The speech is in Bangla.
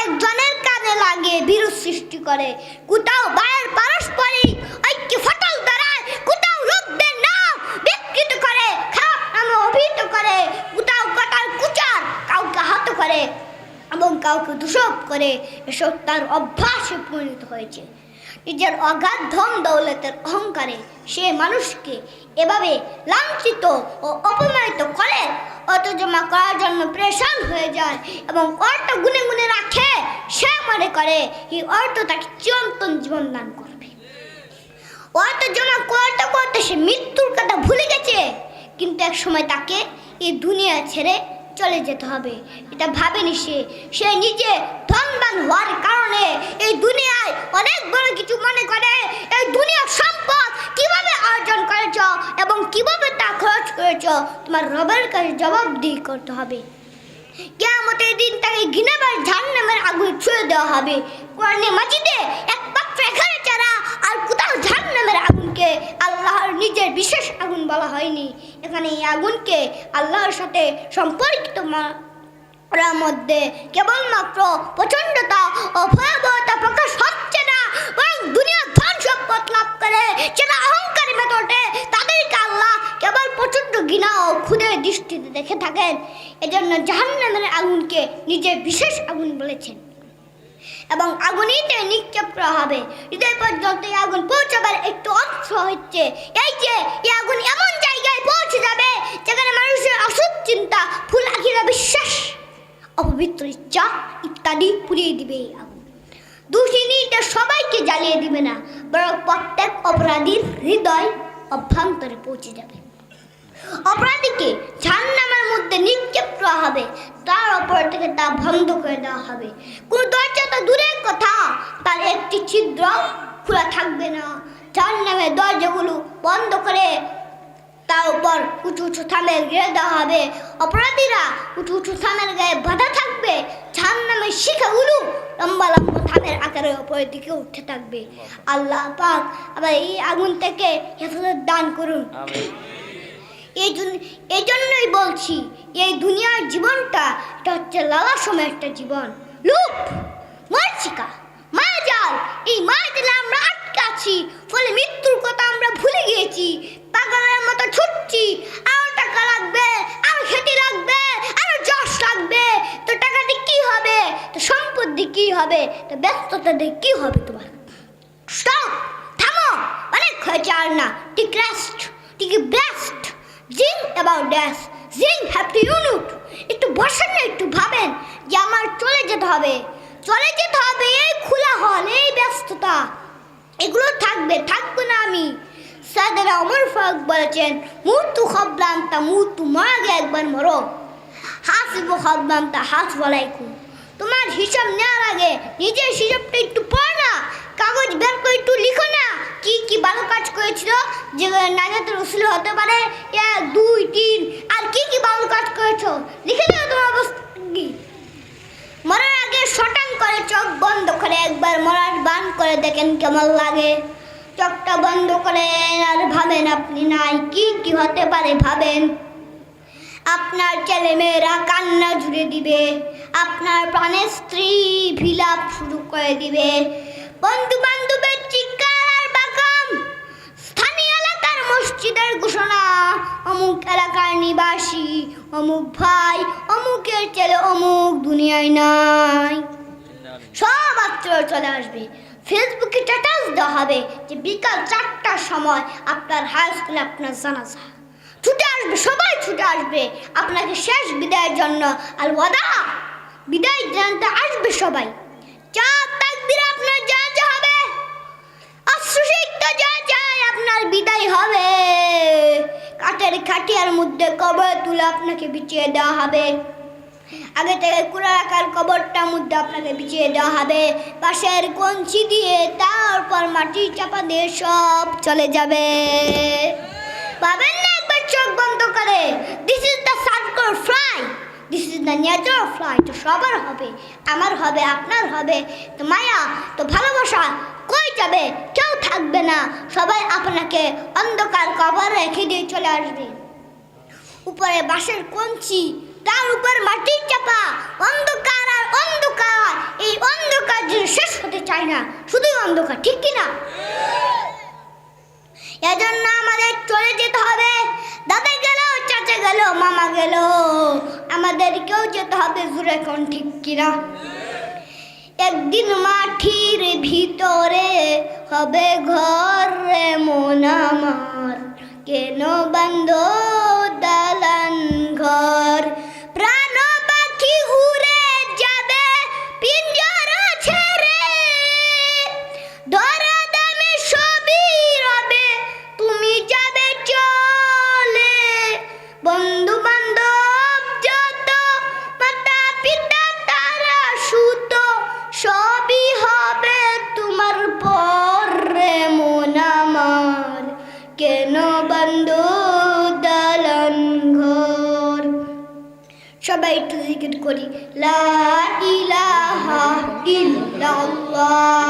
আরেকজনের কানে লাগে বিরোধ সৃষ্টি করে, কোথাও ভাইয়ের পারস্পরিক ঐক্য ফাটল ধরায়, কোথাও লোকদের নাম বিকৃত করে, খারাপ নামে অভিহিত করে, কোথাও কথার কুচার কাউকে আহত করে এবং কাউকে দোষারোপ করে। এসব তার অভ্যাসে পরিণত হয়েছে। নিজের অগাধ ধন দৌলতের অহংকারে সে মানুষকে এভাবে লাঞ্ছিত ও অপমানিত করে, অর্থ জমা করার জন্য প্রেশান হয়ে যায় এবং অর্থ গুনে গুনে রাখে। সে মনে করে এই অর্থ তাকে চিরন্তন জীবন দান করবে। অর্থ জমা করতে করতে সে মৃত্যুর কথা ভুলে গেছে, কিন্তু এক সময় তাকে এই দুনিয়া ছেড়ে চলে যেতে হবে, এটা ভাবেনি সে নিজে ধনবান হওয়ার কারণে এই দুনিয়ায় অনেক বড় কিছু মনে করে। এই দুনিয়ার সম্পদ কিভাবে অর্জন করেছ এবং কিভাবে তা খরচ করেছ, তোমার রবের কাছে জবাবদিহি করতে হবে। কিয়ামতের দিন তাকে ঘৃণাবার জাহান্নামের আগুনে ছুঁড়ে দেওয়া হবে। কোরআনে মাজিদে একমাত্র এখানে ছাড়া আর কোথাও জাহান্নামের আগুনকে আল্লাহর নিজের বিশেষ আগুন বলা হয়নি। এখানে এই আগুনকে আল্লাহর সাথে সম্পর্কিত মধ্যে কেবলমাত্র প্রচণ্ডতা ও ভয়াবহতা প্রকাশ হচ্ছে না, বরং দুনিয়া ধন সম্পদ লাভ করে যারা অহংকারী মেথডে, তাদেরকে আল্লাহ কেবল প্রচণ্ড ঘৃণা ও ক্ষুদের দৃষ্টিতে দেখে থাকেন। এজন্য জাহান্নামের আগুনকে নিজের বিশেষ আগুন বলেছেন এবং আগুনিতে নিক্ষেপ করা হবে। হৃদয় পর্যন্ত এই আগুন পৌঁছাবার একটু অংশ হচ্ছে এই যে এই আগুন এমন জায়গায় পৌঁছে যাবে যেখানে মানুষের অসৎ চিন্তা, ভুল আকিদা, বিশ্বাস, অপবিত্র ইচ্ছা ইত্যাদি পুড়িয়ে দিবে এই আগুন। দুশ্চিন্তা সবাইকে জ্বালিয়ে দিবে না, বরং প্রত্যেক অপরাধীর হৃদয় অভ্যন্তরে পৌঁছে যাবে। অপরাধীকে জাহান্নামের মধ্যে নিক্ষেপ করা হবে, তার উপর থেকে তা বন্ধ করে দেওয়া হবে। কোন দরজা তো দূরের কথা, তার একটি ছিদ্র খোলা থাকবে না। জাহান্নামের দরজাগুলো বন্ধ করে তার উপর উঁচু উঁচু থামের গিয়ে দেওয়া হবে। অপরাধীরা উঁচু উঁচু থামের গায়ে বাধা থাকবে। জাহান্নামের শিখাগুলো লম্বা লম্বা থামের আকারে উপরের দিকে উঠতে থাকবে। আল্লাহ পাক আবার এই আগুন থেকে হেফাজত দান করুন। এই জন্যই বলছি, এই দুনিয়ার জীবনটা এটা হচ্ছে লালাসময় একটা জীবন। লোভ, মরচিকা, মায়াজাল, এই মায়াজালে আমরা আটকে আছি, ফলে মৃত্যুর কথা আমরা ভুলে গিয়েছি। পাগলের মতো ছুটছি, আরো টাকা লাগবে, আরো খেতে লাগবে, আরো যশ লাগবে। তো টাকা দিয়ে কি হবে? তো সম্পদ দিয়ে কি হবে? তো ব্যস্ততা দিয়ে কি হবে তোমার? স্টপ, থামো, অনেক হয়েছে আর না। Take rest, take best, think about this, think have to unit। একটু বসেন না, একটু ভাবেন যে আমার চলে যেতে হবে এই খোলা হল, এই ব্যস্ততা, এগুলো থাকবে না আমি। সাইয়েদনা ওমর ফারুক বলেছেন, মুতু কবলান তামুতু, মারা গে একবার মরো। হাসিবু কবলান তাহাসবু আলাইকুম, তোমার হিসাব নেওয়ার আগে নিজের হিসাবটা একটু পড়ো না, কাগজ বের করে একটু লিখো না কি কি ভালো কাজ করেছিল, যে নাজাতের উসিল হতে পারে 1 2 3, আর কি কি ভালো কাজ করেছো লিখে দাও তোমার অবস্থা কি। মরার আগে শটাং করে চোখ বন্ধ করে একবার মরার বান করে দেখেন কেমন লাগে। চোখটা বন্ধ করেন আর ভাবেন আপনি নাই, কি কি হতে পারে ভাবেন। আপনার ছেলে মেয়েরা কান্না জুড়ে দিবে, আপনার প্রাণের স্ত্রী বিলাপ শুরু করে দিবে, বন্ধু বান্ধবের চিৎকার বাগাম, স্থানীয় এলাকার মসজিদের ঘোষণা, অমুক এলাকার নিবাসী, অমুক ভাই, অমুকের ছেলে অমুক দুনিয়ায় নাই, সব আত্মীয় চলে আসবে। ফেসবুকে স্ট্যাটাস দেওয়া হবে যে বিকাল 4টার সময় আপনার হাই স্কুলে আপনার জানাজা। ছুটে আসবে, সবাই ছুটে আসবে আপনাকে শেষ বিদায়ের জন্য। আর ওয়াদা, বিদায় জানতে আসবে সবাই। তাকবীরে আপনার জানাজা হবে, অশ্রুসিক্ত জানাজায় আপনার বিদায় হবে। কাঠের খাটিয়ার মধ্যে কবর তুলে আপনাকে বিছিয়ে দেওয়া হবে। আগে থেকে কুড়া রাখার কবরটার মধ্যে আপনাকে বিছিয়ে দেওয়া হবে। পাশের কঞ্চি দিয়ে তারপর মাটি চাপা দিয়ে সব চলে যাবে। পাবেন না একবার চোখ বন্ধ করে, this is the circular fly, this is the natural fly. তো সবার হবে, আমার হবে, আপনার হবে। তো মায়া, তো ভালোবাসা কই যাবে? কেউ থাকবে না, সবাই আপনাকে অন্ধকার কবর রেখে দিয়ে চলে আসবে। উপরে বাঁশের কঞ্চি, তার উপর মাটির চাপা, অন্ধকার আর অন্ধকার। এই না, শুধুই অন্ধকার, ঠিক কিনা? এজন্য আমাদের চলে যেতে হবে। দাদা গেল, চাচা গেল, মামা গেল, আমাদেরকেও যেতে হবে। জোরে কোন ঠিক কিনা? একদিন মাটির ভিতরে হবে ঘর রে মন আমার, কেন বান্ধ দালান ঘর? প্রাণ পাখি উড়ে যাবে পিঞ্জরা ছেড়ে, ধরা দামে সবই রবে, তুমি যাবে চলে। বন্ধু বান্ধব যত, মাতা পিতা তারা সুত, সবই হবে তোমার পর রে মন আমার, কেন বন্ধ দালান ঘর? সবাই একটু জিকির করি, লা ইলাহা ইল্লাল্লাহ।